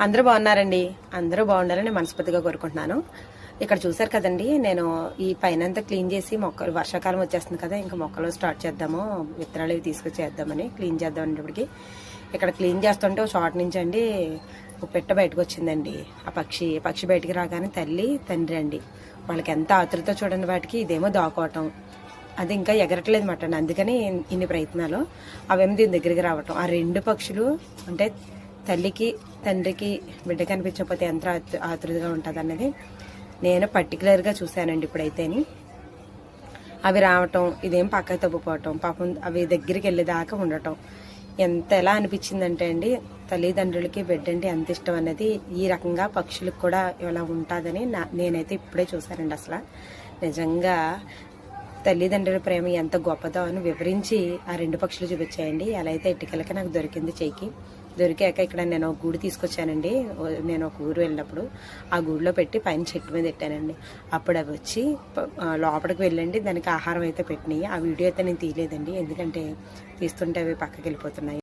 అందరూ బాగున్నారండి. అందరూ బాగుండాలని మనస్ఫూర్తిగా కోరుకుంటున్నాను. ఇక్కడ చూసారు కదండి, నేను ఈ పైన అంతా క్లీన్ చేసి మొక్కలు, వర్షాకాలం వచ్చేస్తుంది కదా, ఇంకా మొక్కలు స్టార్ట్ చేద్దాము, విత్తనాలు ఇవి తీసుకొచ్చేద్దామని క్లీన్ చేద్దామనేటప్పటికి ఇక్కడ క్లీన్ చేస్తుంటే ఒక షార్ట్ నుంచి అండి ఒక పెట్ట బయటకు వచ్చిందండి. ఆ పక్షి బయటికి రాగానే తల్లి తండ్రి అండి, వాళ్ళకి ఎంత ఆతృత చూడండి. వాటికి ఇదేమో దాకోవటం, అది ఇంకా ఎగరట్లేదు మాట, అందుకని ఇన్ని ప్రయత్నాలు. అవేమో దీని దగ్గరికి రావటం, ఆ రెండు పక్షులు అంటే తల్లికి తండ్రికి బిడ్డ కనిపించకపోతే ఎంత ఆతృతగా ఉంటుంది అన్నది నేను పర్టికులర్గా చూశానండి. ఇప్పుడైతేని అవి రావటం, ఇదేం పక్కకి తప్పిపోవటం, పాపం అవి దగ్గరికి వెళ్ళేదాకా ఉండటం ఎలా అనిపించిందంటే అండి, తల్లిదండ్రులకి బిడ్డ అంటే ఎంత ఇష్టం అనేది ఈ రకంగా పక్షులకు కూడా ఇలా ఉంటుందని నేనైతే ఇప్పుడే చూశానండి. అసలు నిజంగా తల్లిదండ్రుల ప్రేమ ఎంత గొప్పదో అని వివరించి ఆ రెండు పక్షులు చూపించాయండి. ఎలా అయితే ఇటుకలకి నాకు దొరికింది చెయ్యికి. దొరికాక ఇక్కడ నేను ఒక గూడు తీసుకొచ్చానండి. నేను ఒక ఊరు వెళ్ళినప్పుడు ఆ గూడులో పెట్టి పైన చెట్టు మీద పెట్టానండి. అప్పుడు అవి వచ్చి లోపలికి వెళ్ళండి దానికి ఆహారం అయితే పెట్టినాయి. ఆ వీడియో అయితే నేను తీయలేదండి, ఎందుకంటే తీస్తుంటే అవి పక్కకి వెళ్ళిపోతున్నాయి.